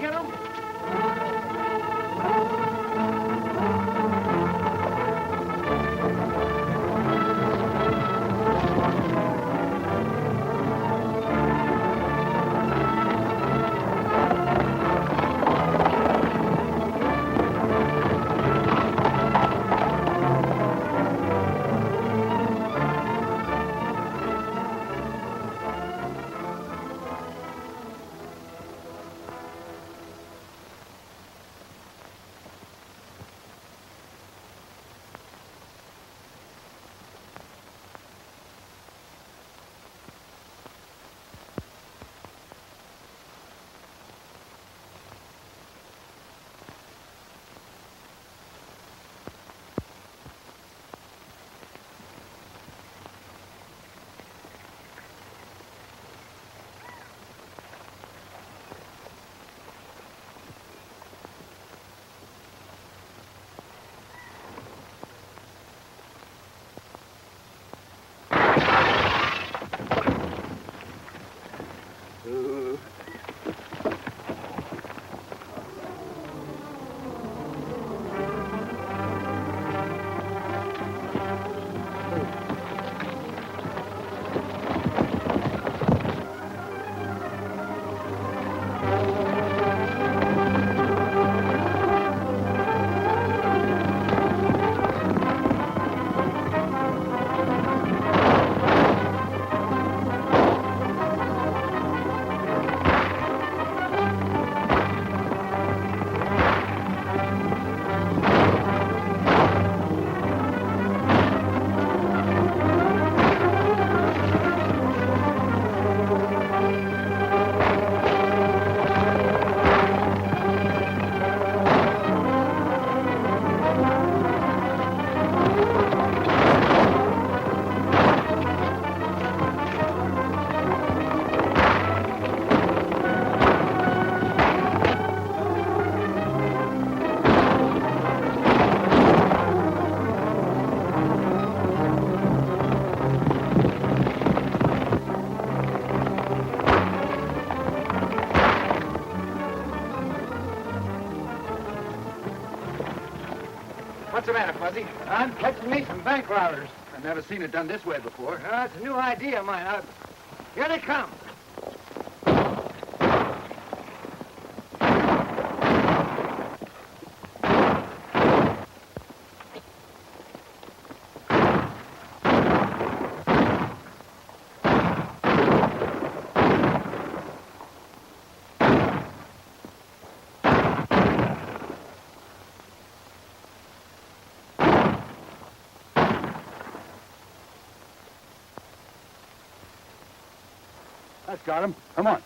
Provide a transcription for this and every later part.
kill him? What's the matter, Fuzzy? I'm catching me some bank robbers. I've never seen it done this way before. It's a new idea of mine. Here they come. That's got him. Come on.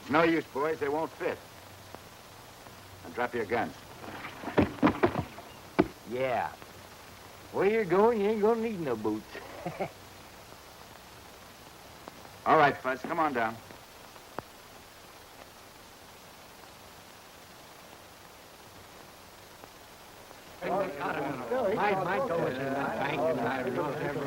No use, boys. They won't fit. Now drop your guns. Yeah. Where you're going, you ain't gonna need no boots. All right, Fuzz. Come on down. My door is in the bank, and I don't ever...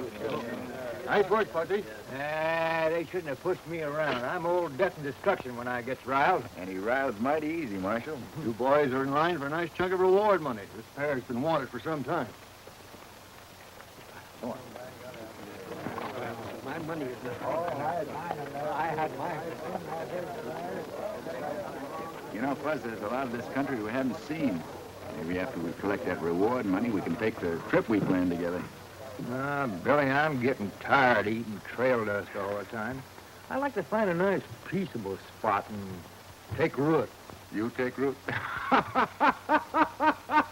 Nice work, Fuzzy. They shouldn't have pushed me around. I'm old death and destruction when I gets riled. And he riles mighty easy, Marshal. You boys are in line for a nice chunk of reward money. This pair's been wanted for some time. Come on. My money is not... I had mine. You know, Fuzz, there's a lot of this country we haven't seen. Maybe after we collect that reward money, we can take the trip we planned together. Billy, I'm getting tired of eating trail dust all the time. I like to find a nice, peaceable spot and take root. You take root?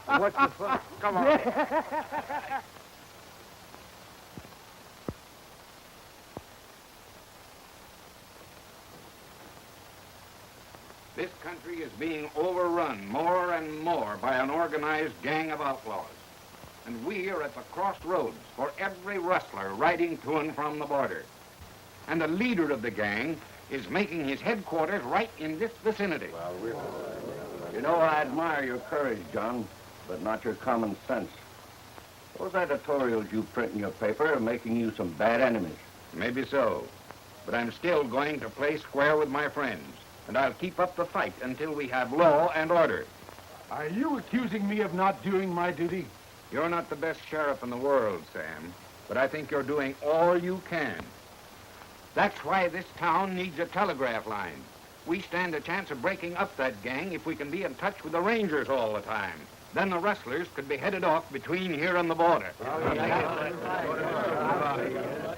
What's the fun? Come on. This country is being overrun more and more by an organized gang of outlaws. And we are at the crossroads for every rustler riding to and from the border. And the leader of the gang is making his headquarters right in this vicinity. You know, I admire your courage, John, but not your common sense. Those editorials you print in your paper are making you some bad enemies. Maybe so, but I'm still going to play square with my friends, and I'll keep up the fight until we have law and order. Are you accusing me of not doing my duty? You're not the best sheriff in the world, Sam, but I think you're doing all you can. That's why this town needs a telegraph line. We stand a chance of breaking up that gang if we can be in touch with the Rangers all the time. Then the rustlers could be headed off between here and the border.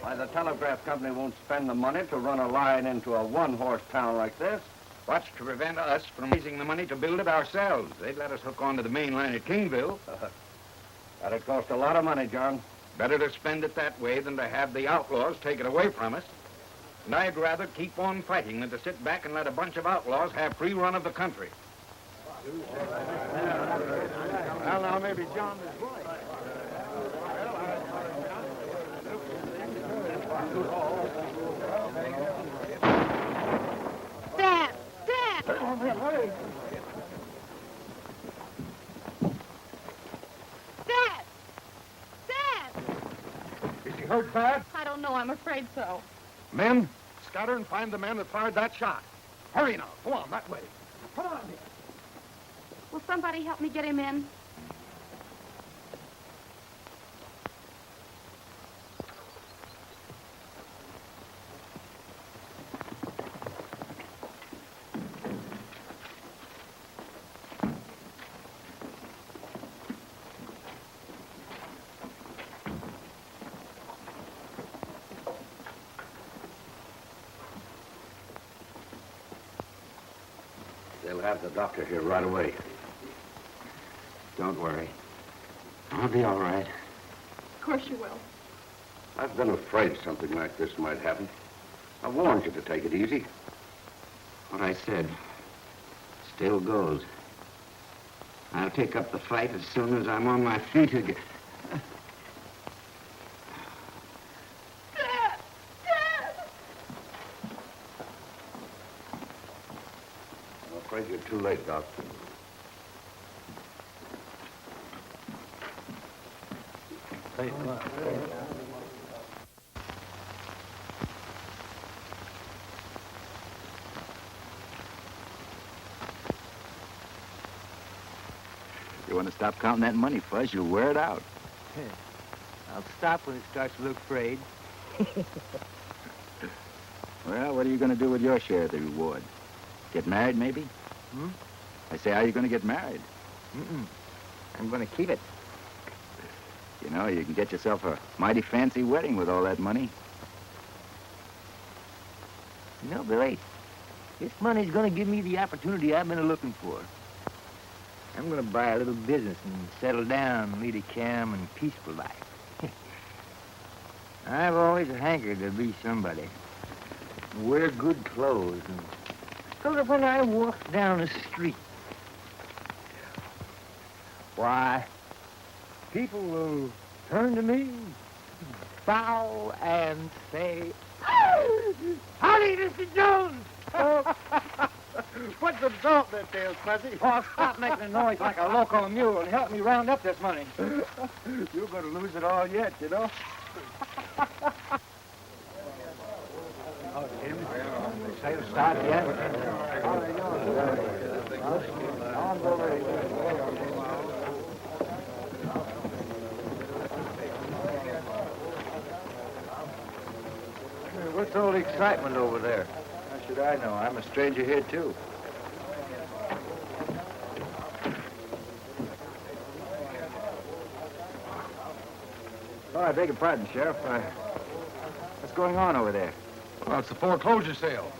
Why, the telegraph company won't spend the money to run a line into a one-horse town like this. What's to prevent us from raising the money to build it ourselves? They'd let us hook onto the main line at Kingville. That'd cost a lot of money, John. Better to spend it that way than to have the outlaws take it away from us. And I'd rather keep on fighting than to sit back and let a bunch of outlaws have free run of the country. Well, now, maybe John is right. Dad! Dad! Dad! Dad! Is he hurt bad? I don't know. I'm afraid so. Men, scatter and find the man that fired that shot. Hurry now. Go on, that way. Come on. Will somebody help me get him in? They'll have the doctor here right away. Don't worry. I'll be all right. Of course you will. I've been afraid something like this might happen. I warned you to take it easy. What I said still goes. I'll take up the fight as soon as I'm on my feet again. Dad! Dad! I'm afraid you're too late, Doc. You want to stop counting that money, Fuzz? You'll wear it out. I'll stop when it starts to look frayed. Well, what are you going to do with your share of the reward? Get married, maybe? I say, how are you going to get married? I'm going to keep it. You know, you can get yourself a mighty fancy wedding with all that money. You know, Billy, this money's going to give me the opportunity I've been looking for. I'm going to buy a little business and settle down and lead a calm and peaceful life. I've always hankered to be somebody. Wear good clothes, and so that when I walk down the street, why, people will turn to me, bow, and say, "Howdy, Mr. Jones!" What's the dope that there, Fuzzy? Oh, stop making a noise like a loco mule and help me round up this money. You're going to lose it all yet, you know? Say to start yet? What's all the excitement over there? How should I know? I'm a stranger here, too. Oh, I beg your pardon, Sheriff. What's going on over there? Well, it's a foreclosure sale.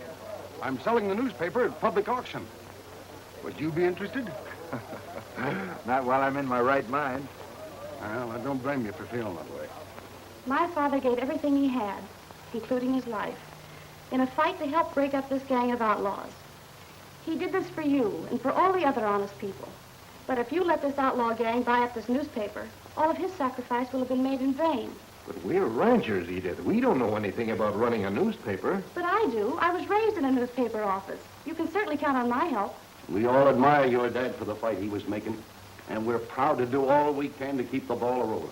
I'm selling the newspaper at public auction. Would you be interested? Not while I'm in my right mind. Well, I don't blame you for feeling that way. My father gave everything he had, including his life, in a fight to help break up this gang of outlaws. He did this for you and for all the other honest people. But if you let this outlaw gang buy up this newspaper, all of his sacrifice will have been made in vain. But we're ranchers, Edith. We don't know anything about running a newspaper. But I do. I was raised in a newspaper office. You can certainly count on my help. We all admire your dad for the fight he was making, and we're proud to do all we can to keep the ball rolling.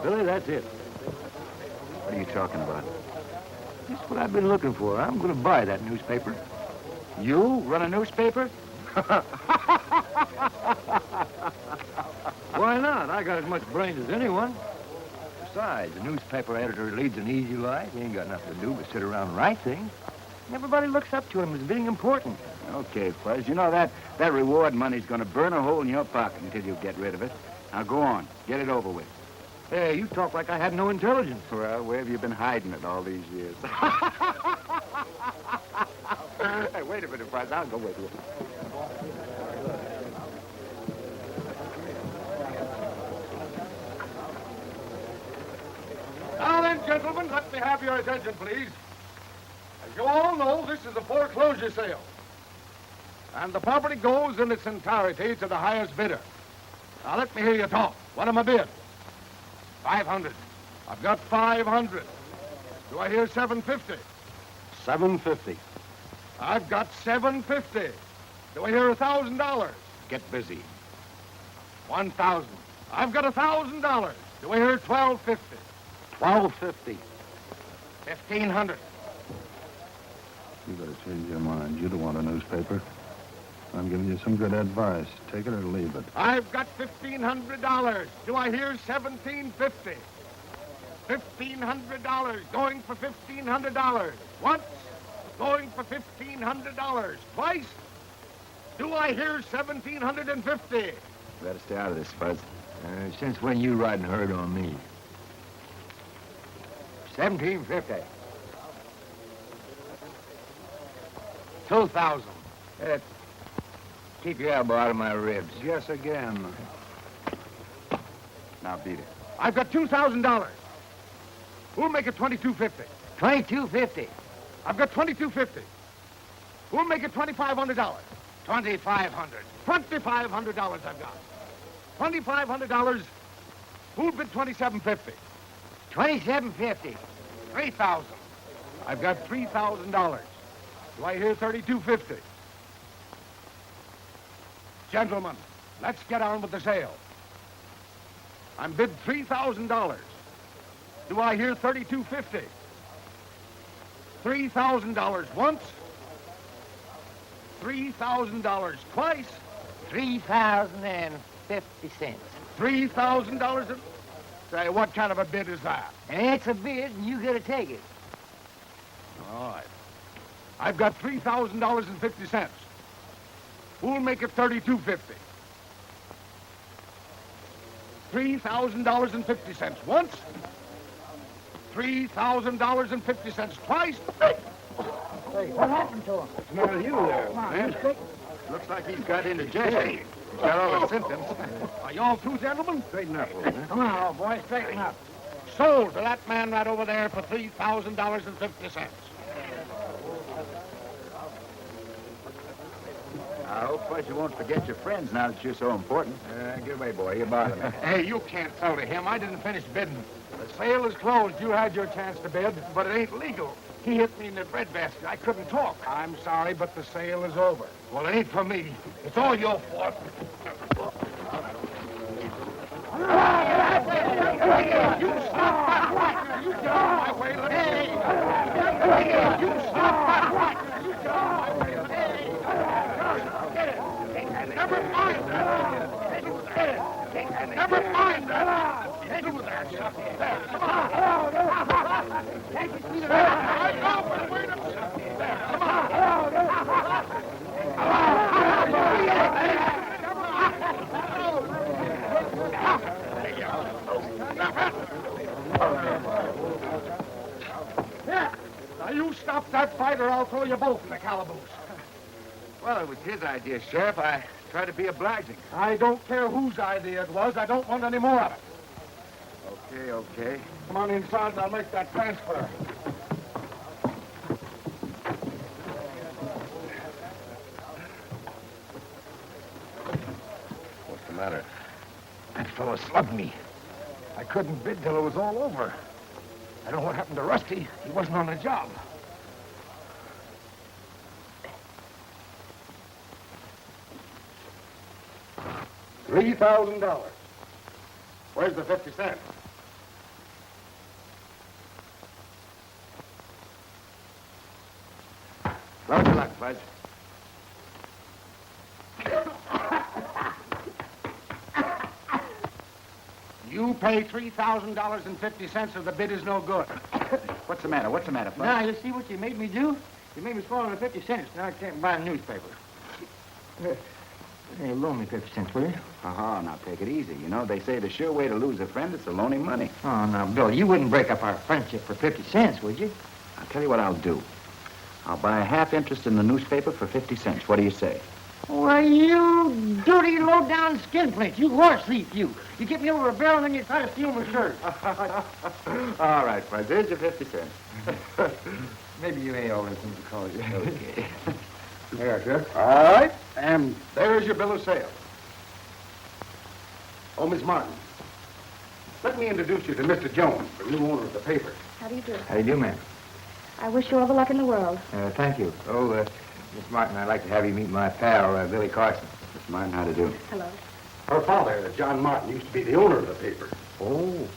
Billy, that's it. What are you talking about? That's what I've been looking for. I'm going to buy that newspaper. You run a newspaper? Why not? I got as much brains as anyone. Besides, a newspaper editor leads an easy life. He ain't got nothing to do but sit around and write things. Everybody looks up to him as being important. Okay, Fuzz. You know that reward money's going to burn a hole in your pocket until you get rid of it. Now go on. Get it over with. Hey, you talk like I had no intelligence. Well, where have you been hiding it all these years? Hey, wait a minute, Fuzz. I'll go with you. Now then, gentlemen, let me have your attention, please. As you all know, this is a foreclosure sale. And the property goes in its entirety to the highest bidder. Now let me hear you talk. What am I bid? 500. I've got 500. Do I hear 750? 750. I've got 750. Do I hear $1,000? Get busy. 1,000. I've got $1,000. Do I hear 1,250? 1250. 1,500. You better change your mind. You don't want a newspaper. I'm giving you some good advice. Take it or leave it. I've got $1,500. Do I hear 1,750? $1,500. Going for $1,500. Once. Going for $1,500. Twice. Do I hear 1,750? Better stay out of this, Fuzz. Since when you riding herd on me? 1750. 2,000. Keep your elbow out of my ribs. Guess again. Now beat it. I've got $2,000. Who'll make it 2,250? 2250. I've got 2,250. Who'll make it $2,500? 2,500. $2,500 I've got. $2,500. Who'll bid 2,750? 2750. 3,000. I've got $3,000. Do I hear 3,250? Gentlemen, let's get on with the sale. I'm bid $3,000. Do I hear 3,250? $3,000 once. $3,000 twice. 3,050 cents. $3,000 and... Say, what kind of a bid is that? And it's a bid, and you gotta take it. All right. I've got $3,000.50. Who'll make it 3,250? $3,000.50 once. $3,000.50 twice. Hey, what happened to him? What's the matter with you there, man? Looks like he's got indigestion. He's got all the symptoms. Are you all through, gentlemen? Straighten up, old man. Come on, old boy, straighten up. Sold to that man right over there for $3,000.50. I hope, Fuzz, you won't forget your friends now that you're so important. Get away, boy. You're bothering me. Hey, you can't sell to him. I didn't finish bidding. The sale is closed. You had your chance to bid, but it ain't legal. He hit me in the breadbasket. I couldn't talk. I'm sorry, but the sale is over. Well, it ain't for me. It's all your fault. You stop that right. You get out of my way. Let me see. You stop that right. You get out of my way. Never mind that. Never mind that. Do that. There, come on. Take your seat. I know, but wait a minute. There, come on. Now, you stop that fight or I'll throw you both in the calaboose. Well, it was his idea, Sheriff. I tried to be obliging. I don't care whose idea it was. I don't want any more of it. Okay. Come on inside and I'll make that transfer. fellow slugged me. I couldn't bid till it was all over. I don't know what happened to Rusty. He wasn't on the job. $3,000. Where's the 50 cents? Load your luck, Fudge. You pay $3,000.50 or the bid is no good. What's the matter? What's the matter, Fudge? Now, you see what you made me do? You made me swallow the 50 cents. Now I can't buy a newspaper. Hey, loan me 50 cents, will you? Uh-huh, now take it easy. You know, they say the sure way to lose a friend is to loan him money. Oh, now, Bill, you wouldn't break up our friendship for 50 cents, would you? I'll tell you what I'll do. I'll buy a half interest in the newspaper for 50 cents. What do you say? Why, you dirty, low-down skinflint. You horse thief, you. You get me over a barrel and then you try to steal my shirt. All right, Fudge, there's your 50 cents. Maybe you ain't all those things to call you. Okay. There, sir. All right. And there's your bill of sale. Oh, Miss Martin, let me introduce you to Mr. Jones, the new owner of the paper. How do you do? How do you do, ma'am? I wish you all the luck in the world. Thank you. Oh, Miss Martin, I'd like to have you meet my pal, Billy Carson. Miss Martin, how to do? Hello. Her father, John Martin, used to be the owner of the paper. Oh.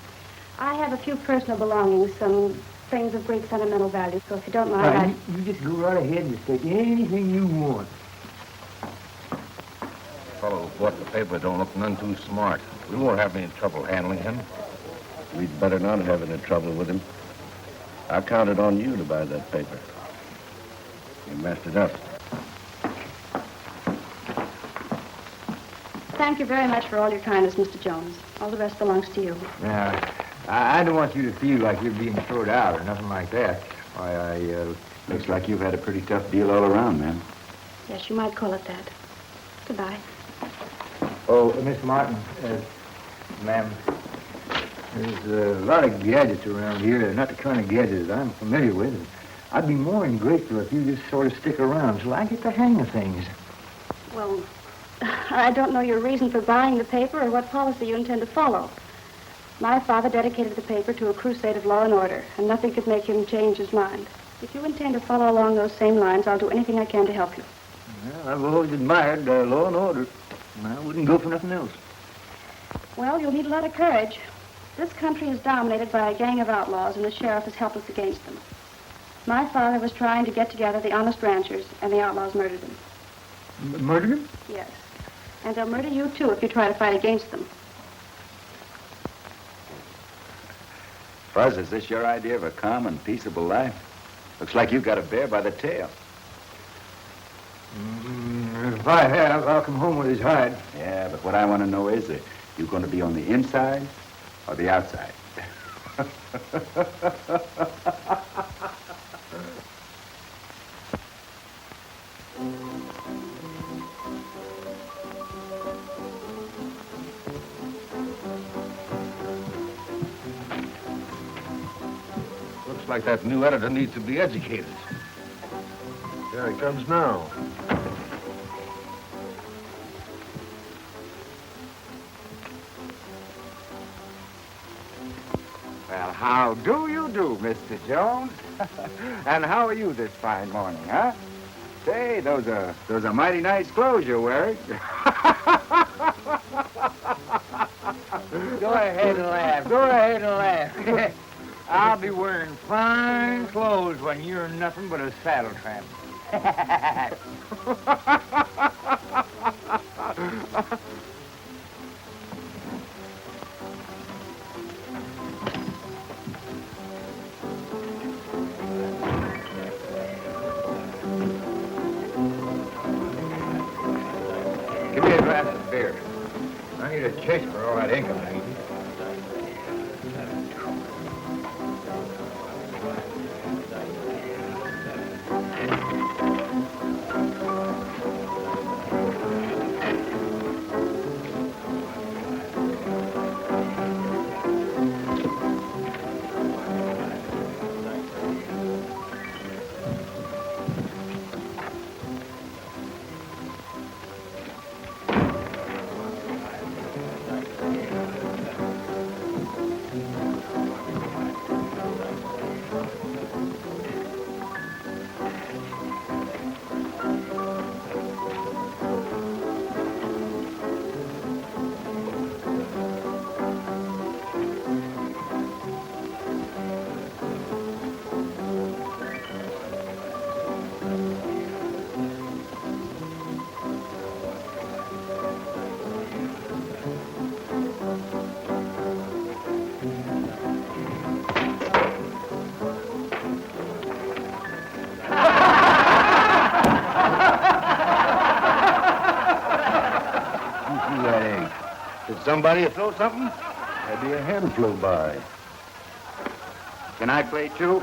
I have a few personal belongings, some things of great sentimental value, so if you don't mind, You just go right ahead and just take anything you want. Fellow who bought the paper don't look none too smart. We won't have any trouble handling him. We'd better not have any trouble with him. I counted on you to buy that paper. You messed it up. Thank you very much for all your kindness, Mr. Jones. All the rest belongs to you. Now, I don't want you to feel like you're being thrown out or nothing like that. Why, Looks like you've had a pretty tough deal all around, man. Yes, you might call it that. Goodbye. Oh, Miss Martin, ma'am, there's a lot of gadgets around here. They're not the kind of gadgets I'm familiar with. And I'd be more than grateful if you just sort of stick around till I get the hang of things. Well, I don't know your reason for buying the paper or what policy you intend to follow. My father dedicated the paper to a crusade of law and order, and nothing could make him change his mind. If you intend to follow along those same lines, I'll do anything I can to help you. Well, I've always admired law and order, and I wouldn't go for nothing else. Well, you'll need a lot of courage. This country is dominated by a gang of outlaws, and the sheriff is helpless against them. My father was trying to get together the honest ranchers, and the outlaws murdered him. Murdered him? Yes. And they'll murder you, too, if you try to fight against them. Fuzz, is this your idea of a calm and peaceable life? Looks like you got a bear by the tail. If I have, I'll come home with his hide. Yeah, but what I want to know is, you going to be on the inside or the outside? Looks like that new editor needs to be educated. Here he comes now. Well, how do you do, Mr. Jones? And how are you this fine morning, huh? Say, those are mighty nice clothes you're wearing. Go ahead and laugh. Go ahead and laugh. I'll be wearing fine clothes when you're nothing but a saddle tramp. Give me a glass of beer. I need a chase for all that ink I'm eating. somebody throw something? Maybe a hen flew by. Can I play too?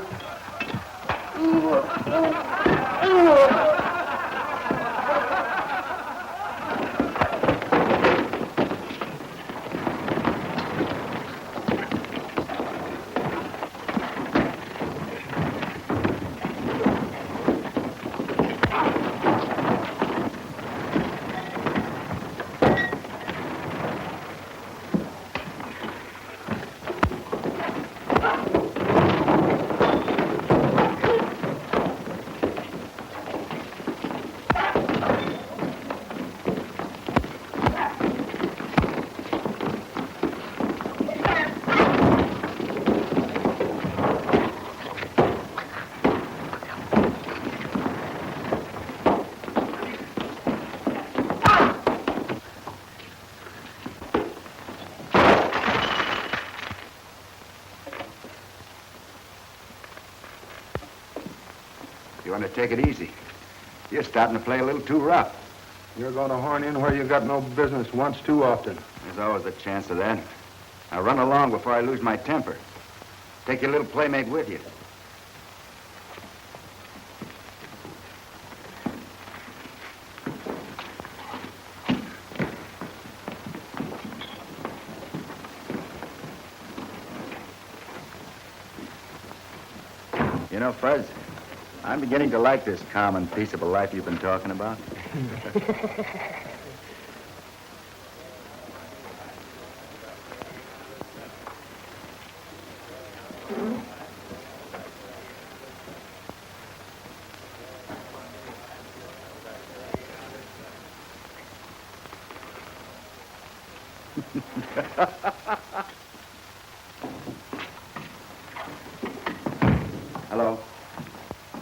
You want to take it easy. You're starting to play a little too rough. You're going to horn in where you got no business once too often. There's always a chance of that. Now run along before I lose my temper. Take your little playmate with you. You know, Fuzz, I'm beginning to like this calm and peaceable life you've been talking about. Hello.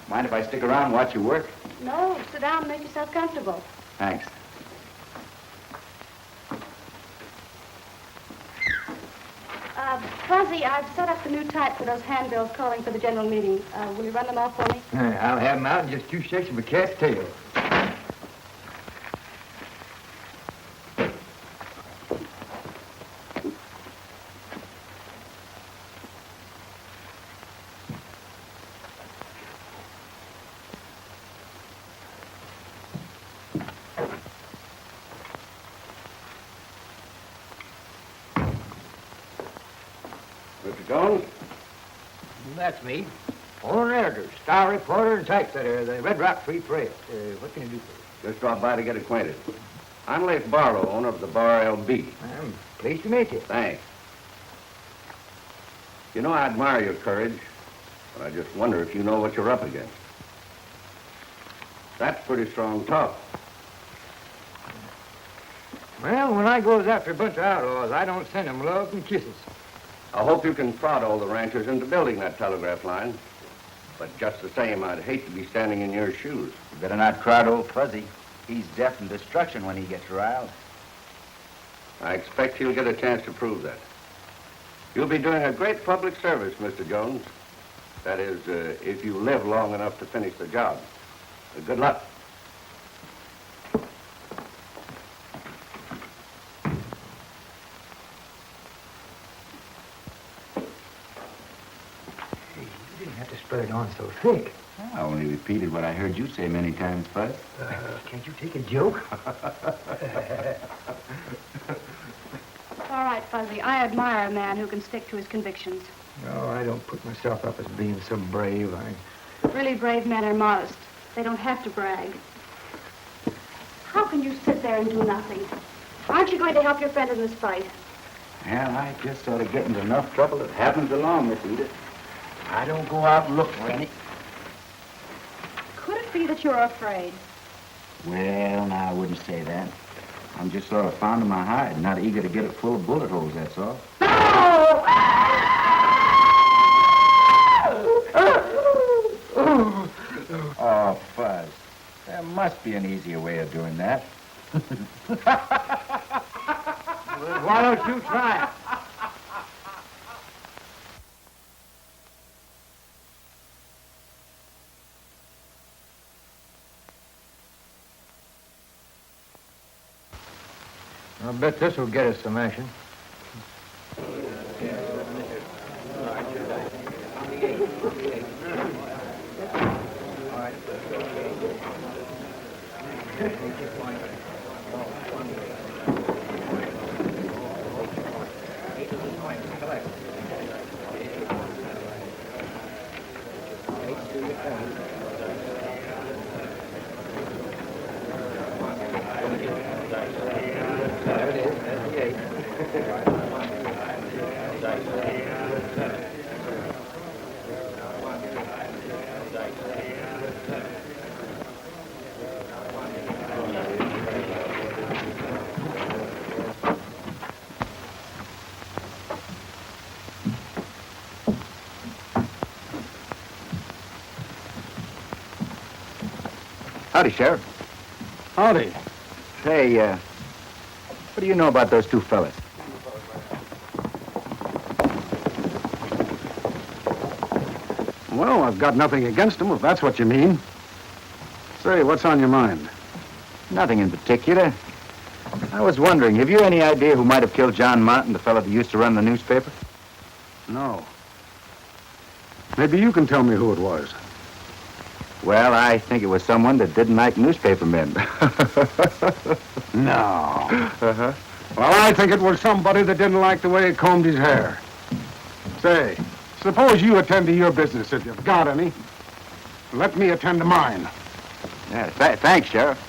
Mind if I stick around and watch you work? No, sit down and make yourself comfortable. Thanks. Fuzzy, I've set up the new type for those handbills calling for the general meeting. Will you run them off for me? I'll have them out in just 2 shakes of a cat's tail. Mr. Jones? That's me. Owner and editor, star reporter, and typesetter of the Red Rock Free Press. What can I do for you? Just dropped by to get acquainted. I'm Lafe Barlow, owner of the Bar LB. I'm pleased to meet you. Thanks. You know, I admire your courage, but I just wonder if you know what you're up against. That's pretty strong talk. Well, when I goes after a bunch of outlaws, I don't send them love and kisses. I hope you can prod all the ranchers into building that telegraph line. But just the same, I'd hate to be standing in your shoes. You better not crowd old Fuzzy. He's death and destruction when he gets riled. I expect you'll get a chance to prove that. You'll be doing a great public service, Mr. Jones. That is, if you live long enough to finish the job. Good luck. You didn't have to spread it on so thick. I only repeated what I heard you say many times, Fuzz. Can't you take a joke? All right, Fuzzy. I admire a man who can stick to his convictions. No, I don't put myself up as being so brave. Really brave men are modest. They don't have to brag. How can you sit there and do nothing? Aren't you going to help your friend in this fight? Well, I just sort of get into enough trouble that happens along, Miss Edith. I don't go out looking for any. Could it be that you're afraid? Well, no, I wouldn't say that. I'm just sort of fond of my hide, not eager to get it full of bullet holes, that's all. Oh, Fuzz. There must be an easier way of doing that. Why don't you try it? I'll bet this will get us some action. Howdy, Sheriff. Howdy. Say, what do you know about those two fellas? Well, I've got nothing against them, if that's what you mean. Say, what's on your mind? Nothing in particular. I was wondering, have you any idea who might have killed John Martin, the fellow that used to run the newspaper? No. Maybe you can tell me who it was. Well, I think it was someone that didn't like newspapermen. No. Uh-huh. Well, I think it was somebody that didn't like the way he combed his hair. Say, suppose you attend to your business if you've got any. Let me attend to mine. Yeah, thanks, Sheriff.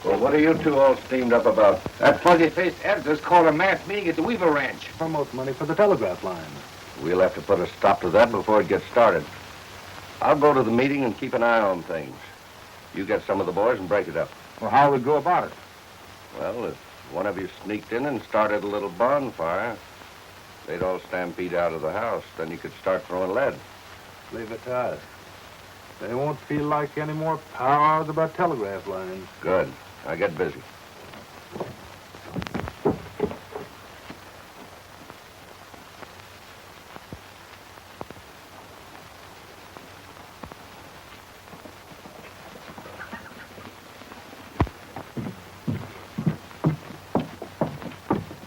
What are you two all steamed up about? That fuzzy-faced editor's called a mass meeting at the Weaver Ranch. Promote money for the telegraph line. We'll have to put a stop to that before it gets started. I'll go to the meeting and keep an eye on things. You get some of the boys and break it up. Well, how would we go about it? Well, if one of you sneaked in and started a little bonfire, they'd all stampede out of the house. Then you could start throwing lead. Leave it to us. They won't feel like any more powers about telegraph lines. Good. I get busy.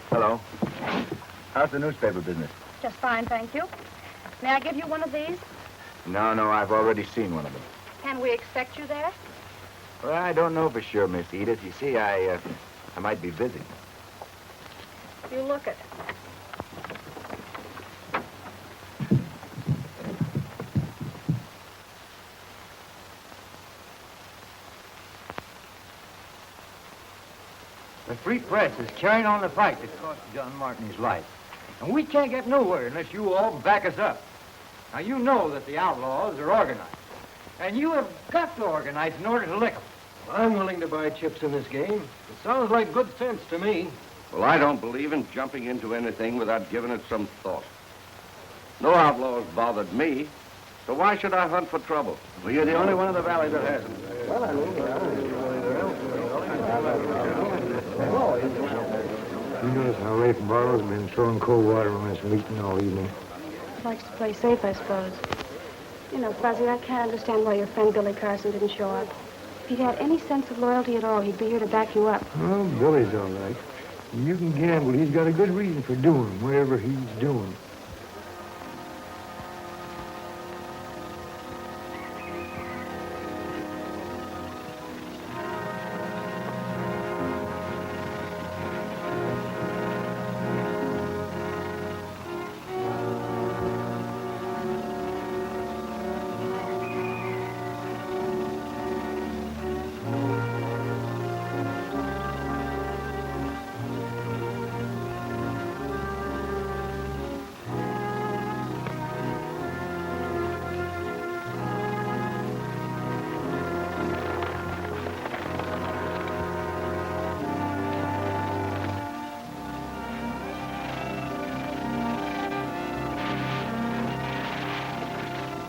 Hello. How's the newspaper business? Just fine, thank you. May I give you one of these? No, I've already seen one of them. Can we expect you there? Well, I don't know for sure, Miss Edith. You see, I might be busy. You look it. The Free Press is carrying on the fight that cost John Martin his life. And we can't get nowhere unless you all back us up. Now, you know that the outlaws are organized. And you have got to organize in order to lick them. I'm willing to buy chips in this game. It sounds like good sense to me. Well, I don't believe in jumping into anything without giving it some thought. No outlaws bothered me, so why should I hunt for trouble? Well, you're the only one in the valley that hasn't. You notice how Lafe and Barlow's been throwing cold water on this meeting all evening. Likes to play safe, I suppose. You know, Fuzzy, I can't understand why your friend Billy Carson didn't show up. If he'd had any sense of loyalty at all, he'd be here to back you up. Well, Billy's all right. You can gamble. He's got a good reason for doing whatever he's doing.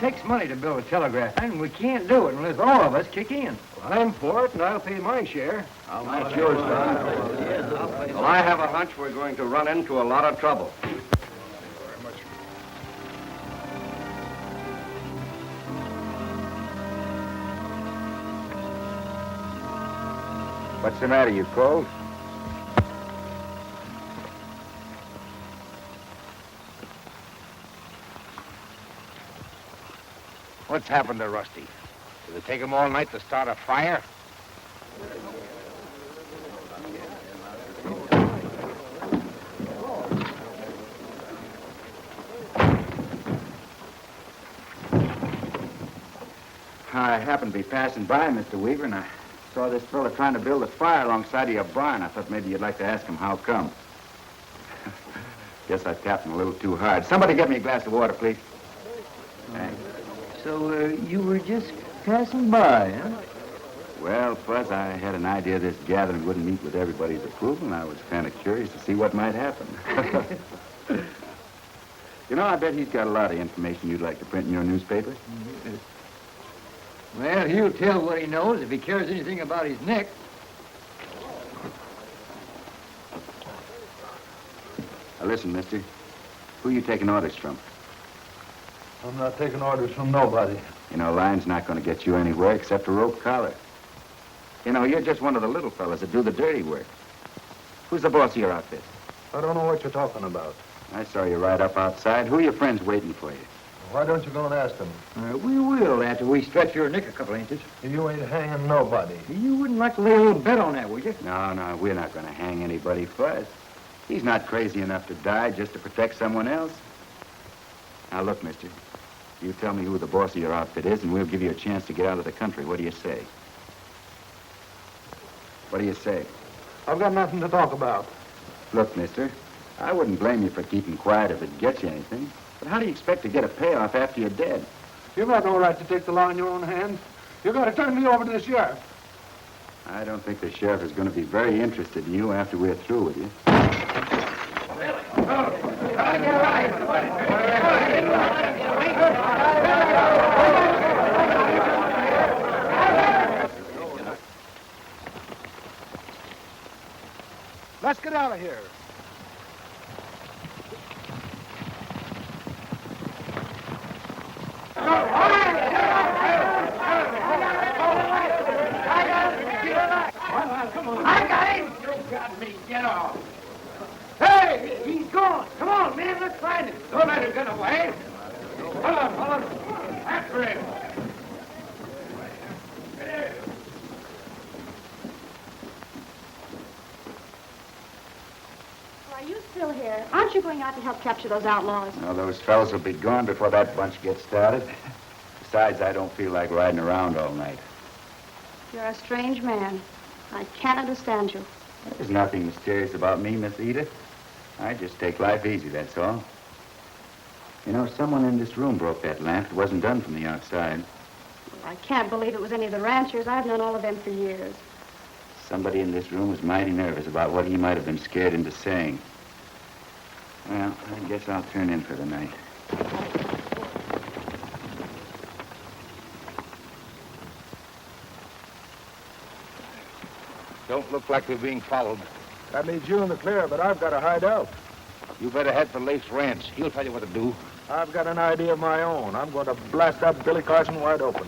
takes money to build a telegraph line, and we can't do it unless all of us kick in. Well, I'm for it, and I'll pay my share. I'll match yours, Todd. Well, I have a hunch we're going to run into a lot of trouble. What's the matter? You cold? What's happened to Rusty? Did it take him all night to start a fire? I happened to be passing by, Mr. Weaver, and I saw this fella trying to build a fire alongside of your barn. I thought maybe you'd like to ask him how come. Guess I tapped him a little too hard. Somebody get me a glass of water, please. Thanks. So, you were just passing by, huh? Well, Fuzz, I had an idea this gathering wouldn't meet with everybody's approval, and I was kind of curious to see what might happen. You know, I bet he's got a lot of information you'd like to print in your newspaper. Well, he'll tell what he knows if he cares anything about his neck. Now, listen, mister. Who you taking orders from? I'm not taking orders from nobody. You know, line's not going to get you anywhere except a rope collar. You know, you're just one of the little fellas that do the dirty work. Who's the boss of your outfit? I don't know what you're talking about. I saw you right up outside. Who are your friends waiting for you? Why don't you go and ask them? We will after we stretch your neck a couple inches. You ain't hanging nobody. You wouldn't like to lay a little bet on that, would you? No, we're not going to hang anybody, Fuzz. He's not crazy enough to die just to protect someone else. Now, look, mister. You tell me who the boss of your outfit is, and we'll give you a chance to get out of the country. What do you say? What do you say? I've got nothing to talk about. Look, mister, I wouldn't blame you for keeping quiet if it gets you anything. But how do you expect to get a payoff after you're dead? You've got no right to take the law in your own hands. You've got to turn me over to the sheriff. I don't think the sheriff is going to be very interested in you after we're through with you. Let's get out of here. I got him! You got me. Get off. Hey, he's gone. Come on, man, let's find him. Don't let him get away. Hold on. After him. Are you still here? Aren't you going out to help capture those outlaws? Now, those fellas will be gone before that bunch gets started. Besides, I don't feel like riding around all night. You're a strange man. I can't understand you. There's nothing mysterious about me, Miss Edith. I just take life easy, that's all. You know, someone in this room broke that lamp. It wasn't done from the outside. I can't believe it was any of the ranchers. I've known all of them for years. Somebody in this room was mighty nervous about what he might have been scared into saying. Well, I guess I'll turn in for the night. Don't look like we're being followed. That leaves you in the clear, but I've got to hide out. You better head for Lafe's ranch. He'll tell you what to do. I've got an idea of my own. I'm going to blast up Billy Carson wide open.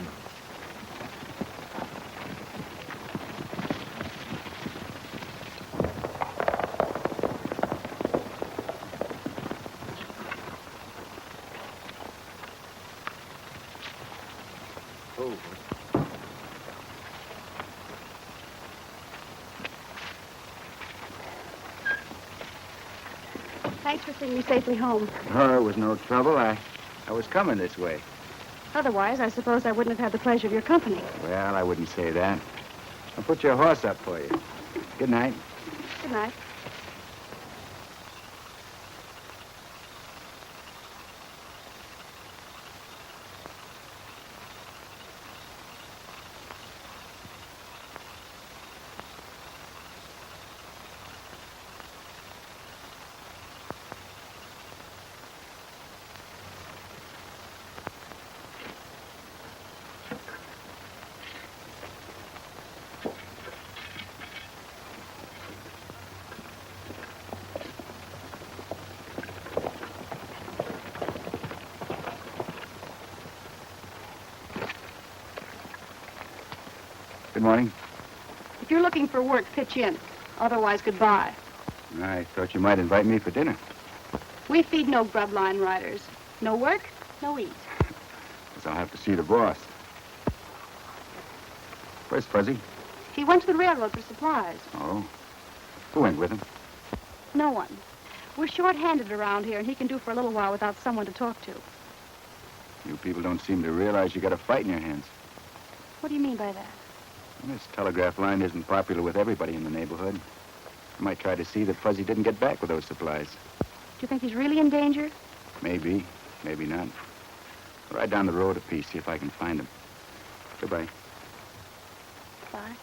Thanks for seeing me safely home. Oh, it was no trouble. I was coming this way. Otherwise, I suppose I wouldn't have had the pleasure of your company. Well, I wouldn't say that. I'll put your horse up for you. Good night. Good night. morning. If you're looking for work, pitch in. Otherwise, goodbye. I thought you might invite me for dinner. We feed no grub line riders. No work, no eat. Guess I'll have to see the boss. Where's Fuzzy? He went to the railroad for supplies. Oh. Who went with him? No one. We're short-handed around here, and he can do for a little while without someone to talk to. You people don't seem to realize you got a fight in your hands. What do you mean by that? Well, this telegraph line isn't popular with everybody in the neighborhood. I might try to see that Fuzzy didn't get back with those supplies. Do you think he's really in danger? Maybe, maybe not. I'll ride down the road a piece, see if I can find him. Goodbye. Bye.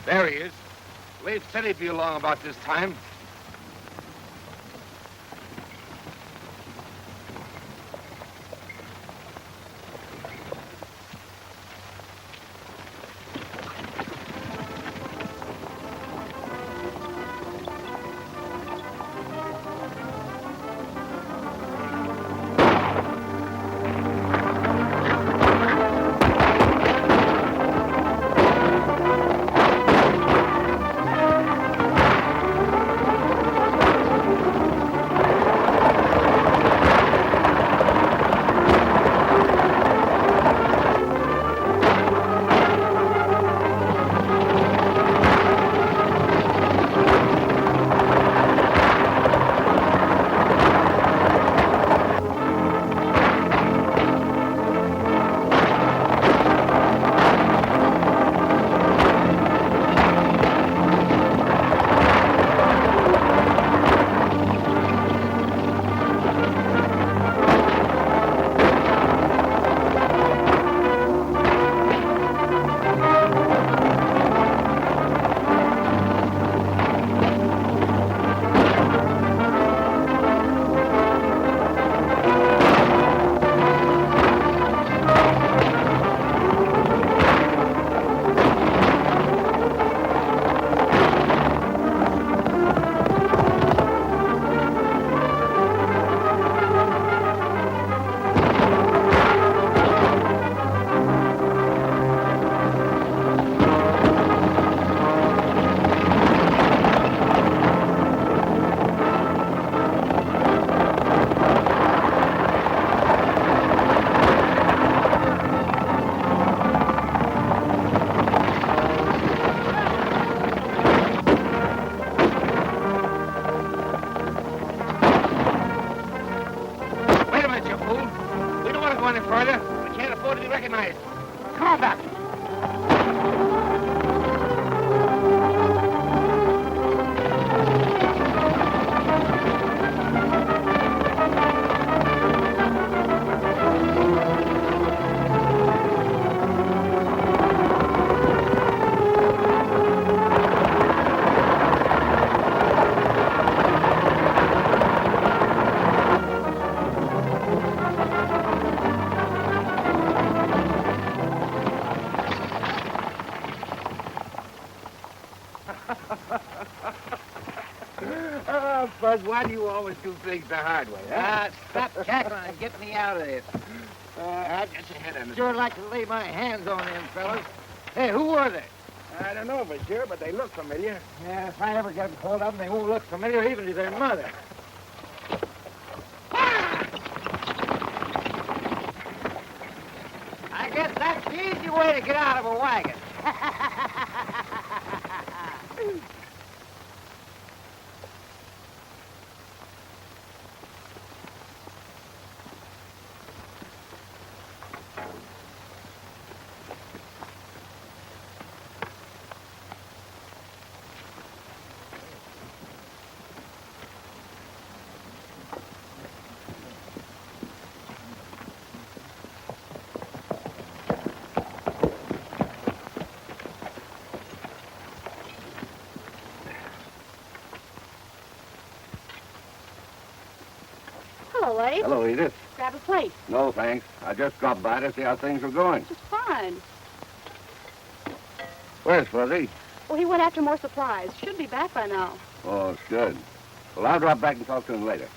There he is. Lafe said he'd be along about this time. Buzz, why do you always do things the hard way, huh? Stop cackling and get me out of this. I'll get your head on it. Sure like to lay my hands on them fellas. Hey, who were they? I don't know for sure, but they look familiar. Yeah, if I ever get hold of them, they won't look familiar even to their mother. I guess that's the easy way to get out of a wagon. Hello, Edith. Grab a plate. No, thanks. I just dropped by to see how things were going. It's fine. Where's Fuzzy? Well, he went after more supplies. Should be back by now. Oh, it's good. Well, I'll drop back and talk to him later.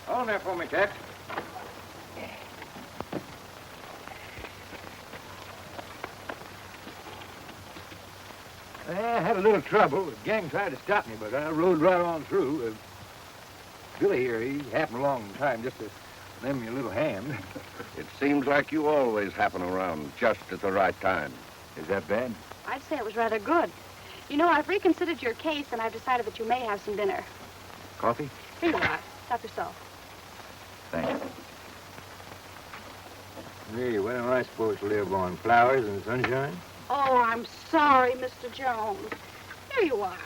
Hold there for me, Cat. I had a little trouble. The gang tried to stop me, but I rode right on through. Billy here, he happened along in time just to lend me a little hand. It seems like you always happen around just at the right time. Is that bad? I'd say it was rather good. You know, I've reconsidered your case, and I've decided that you may have some dinner. Coffee? Here you are. Help yourself. Thanks. Hey, when am I supposed to live on flowers and sunshine? Oh, I'm sorry, Mr. Jones. Here you are.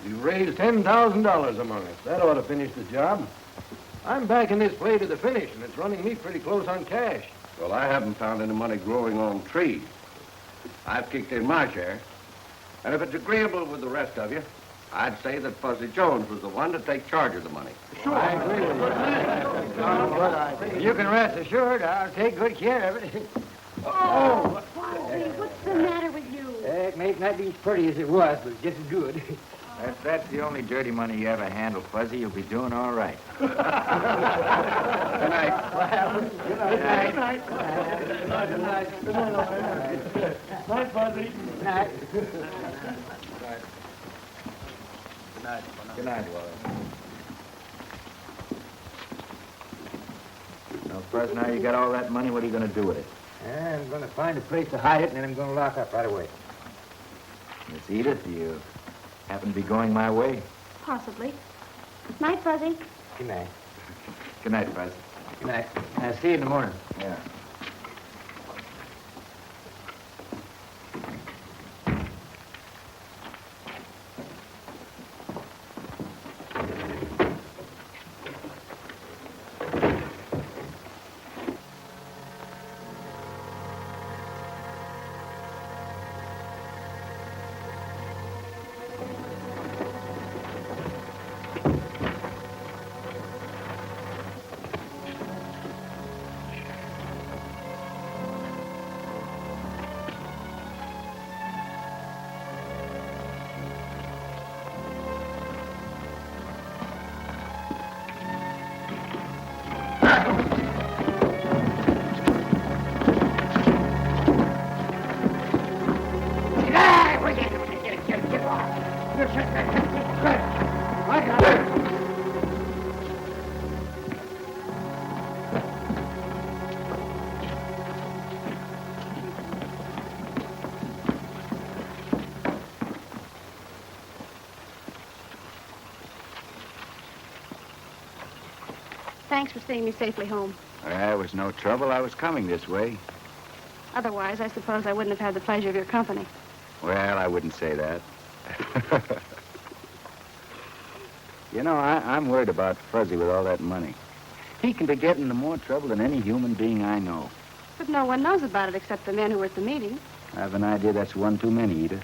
You raised $10,000 among us. That ought to finish the job. I'm backing this play to the finish, and it's running me pretty close on cash. Well, I haven't found any money growing on trees. I've kicked in my share. And if it's agreeable with the rest of you, I'd say that Fuzzy Jones was the one to take charge of the money. I agree with you. You can rest assured I'll take good care of it. Oh, Fuzzy, what's the matter with you? It may not be as pretty as it was, but just as good. If that's the only dirty money you ever handle, Fuzzy, you'll be doing all right. Good night. Good night. Good night. Good night. Good night. Good night. Night, Fuzzy. Good night. Good night. Good night, Wallace. Now, Fuzz, now you got all that money, what are you going to do with it? I'm going to find a place to hide it, and then I'm going to lock up right away. Miss Edith, you happen to be going my way? Possibly. Night, Fuzzy. Good night. Good night, Fuzz. Good night. I'll see you in the morning. Yeah. Thanks for seeing me safely home. There was no trouble. I was coming this way. Otherwise, I suppose I wouldn't have had the pleasure of your company. Well, I wouldn't say that. You know, I'm worried about Fuzzy with all that money. He can be getting into more trouble than any human being I know. But no one knows about it except the men who were at the meeting. I have an idea that's one too many, Edith.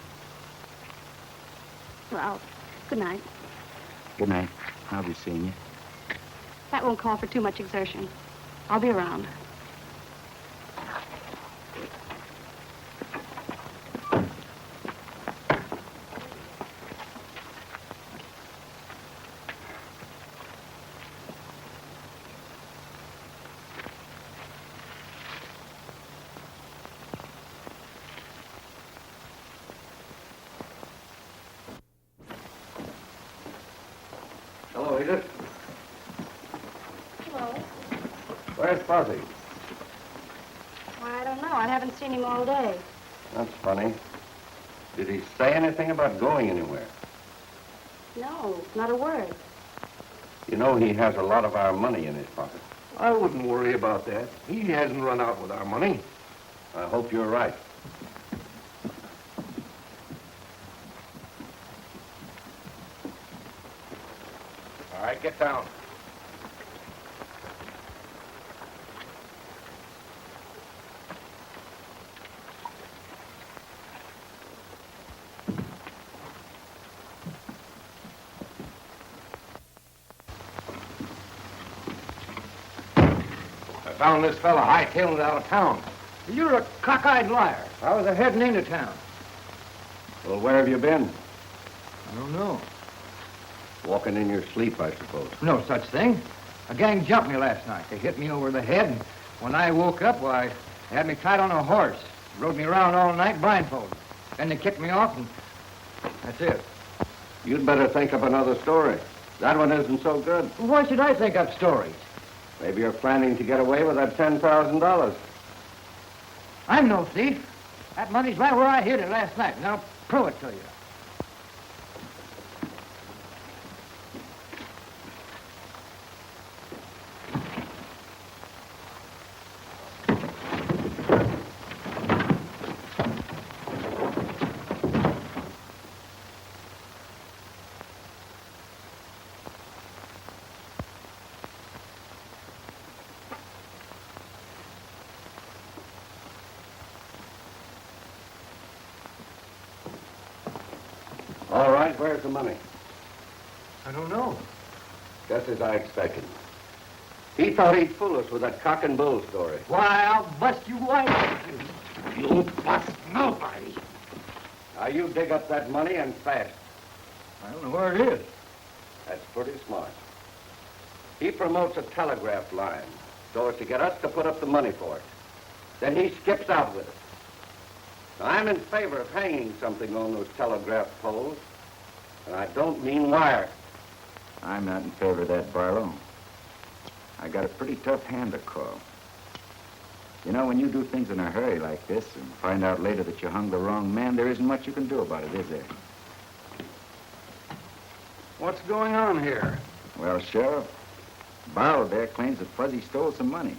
Well, good night. Good night. I'll be seeing you. That won't call for too much exertion. I'll be around. Hello, Edith. Hello. Where's Fuzzy? I don't know. I haven't seen him all day. That's funny. Did he say anything about going anywhere? No, not a word. You know he has a lot of our money in his pocket. I wouldn't worry about that. He hasn't run out with our money. I hope you're right. All right, get down. I found this fella hightailing it out of town. You're a cockeyed liar. I was heading into town. Well, where have you been? I don't know. Walking in your sleep, I suppose. No such thing. A gang jumped me last night. They hit me over the head, and when I woke up, why, they had me tied on a horse. Rode me around all night blindfolded. Then they kicked me off, and that's it. You'd better think up another story. That one isn't so good. Why should I think up stories? Maybe you're planning to get away with that $10,000. I'm no thief. That money's right where I hid it last night, and I'll prove it to you. All right, where's the money? I don't know. Just as I expected. He thought he'd fool us with that cock and bull story. Why, I'll bust you wide. You bust nobody. Now, you dig up that money and fast. I don't know where it is. That's pretty smart. He promotes a telegraph line so as to get us to put up the money for it. Then he skips out with it. Now, I'm in favor of hanging something on those telegraph poles, and I don't mean wire. I'm not in favor of that, Barlow. I got a pretty tough hand to call. You know, when you do things in a hurry like this and find out later that you hung the wrong man, there isn't much you can do about it, is there? What's going on here? Well, Sheriff, Barlow there claims that Fuzzy stole some money.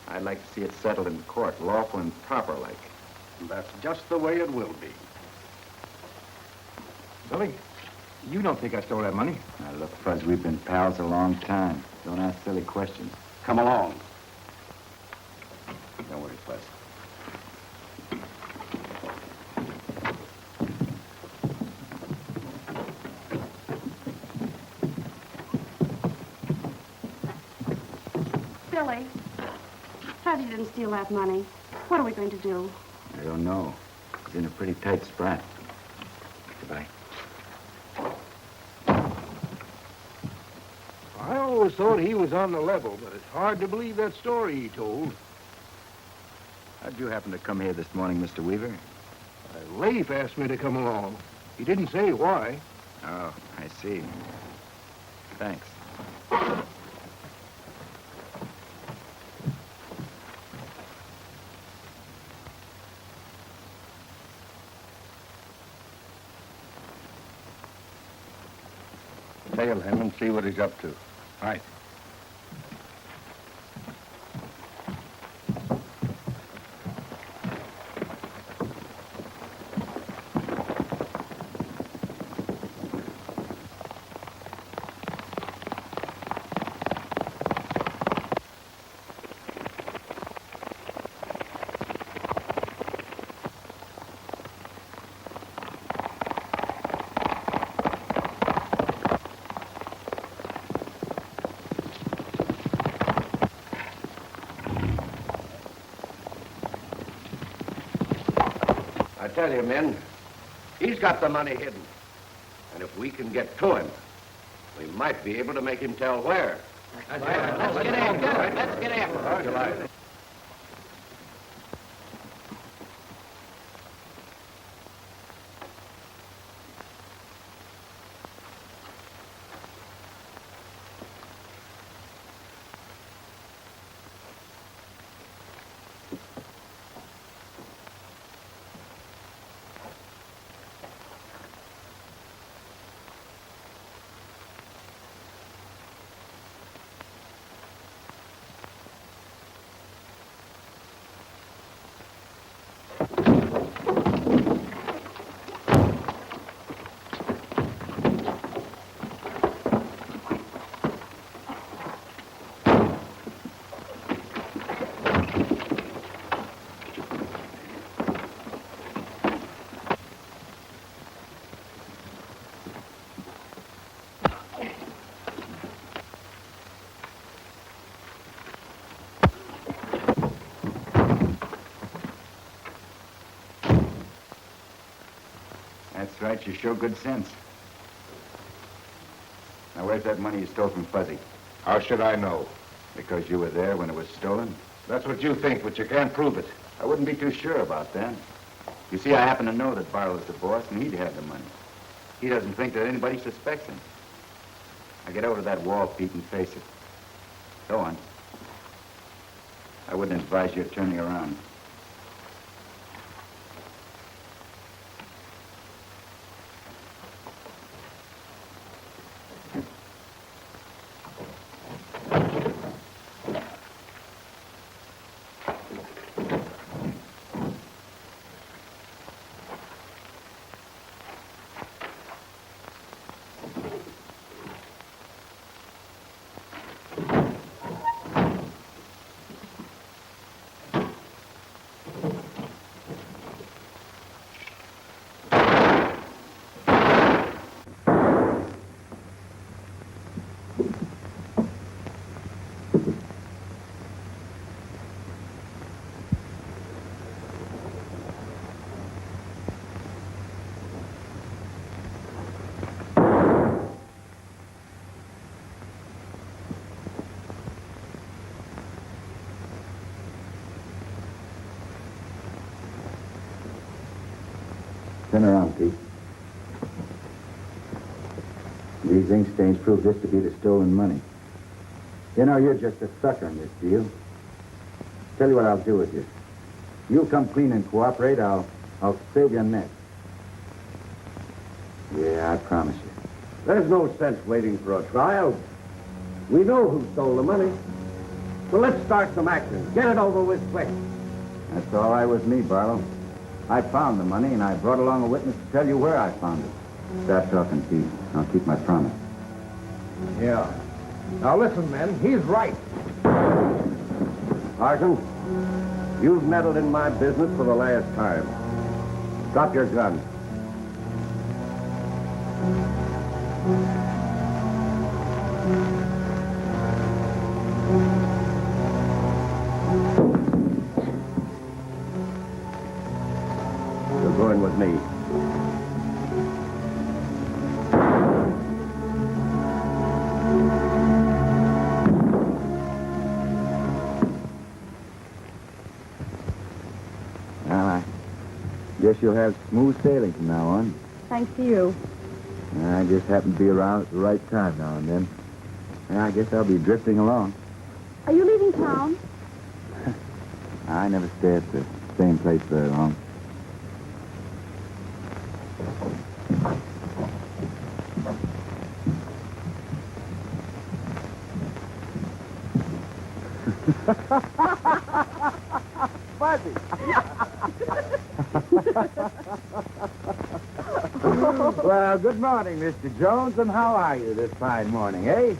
I'd like to see it settled in court, lawful and proper like. That's just the way it will be. Billy, you don't think I stole that money? Now, look, Fuzz, we've been pals a long time. Don't ask silly questions. Come along. Don't worry, Fuzz. Billy, Fuzzy didn't steal that money. What are we going to do? I don't know. He's in a pretty tight spot. Goodbye. I always thought he was on the level, but it's hard to believe that story he told. How'd you happen to come here this morning, Mr. Weaver? Lafe asked me to come along. He didn't say why. Oh, I see. Thanks. Tail him and see what he's up to. Right. I tell you, men, he's got the money hidden. And if we can get to him, we might be able to make him tell where. Let's get after it. Let's get after it. right, you show good sense. Now, where's that money you stole from Fuzzy? How should I know? Because you were there when it was stolen? That's what you think, but you can't prove it. I wouldn't be too sure about that. You see, I happen to know that Barlow's the boss, and he'd have the money. He doesn't think that anybody suspects him. Now, get over to that wall, Pete, and face it. Go on. I wouldn't advise you turning around. Turn around, Pete. These ink stains prove this to be the stolen money. You know, you're just a sucker in this deal. Tell you what I'll do with you. You come clean and cooperate, I'll save your neck. Yeah, I promise you. There's no sense waiting for a trial. We know who stole the money. So let's start some action. Get it over with quick. That's all right with me, Barlow. I found the money, and I brought along a witness to tell you where I found it. Stop talking, Pete. I'll keep my promise. Yeah. Now listen, men. He's right. Carson, you've meddled in my business for the last time. Drop your gun. You're going with me. Well, I guess you'll have smooth sailing from now on. Thanks to you. I just happen to be around at the right time now and then. And I guess I'll be drifting along. Are you leaving town? I never stay at the same place very long. Patti! Well, good morning, Mr. Jones, and how are you this fine morning, eh?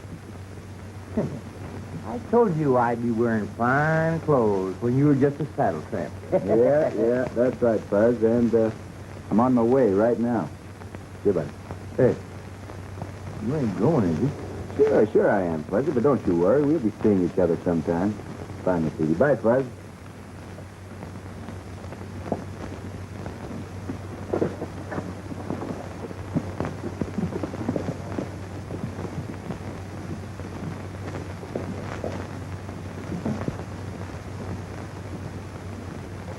I told you I'd be wearing fine clothes when you were just a saddle tramp. Yeah, that's right, Buzz, and I'm on my way right now. Goodbye. Hey, you ain't going, is you? Sure I am, Fuzzy, but don't you worry. We'll be seeing each other sometime. Bye, Miss Edie. Bye, Fuzz.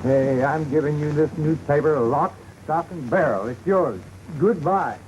Hey, I'm giving you this newspaper lock, stock, and barrel. It's yours. Goodbye.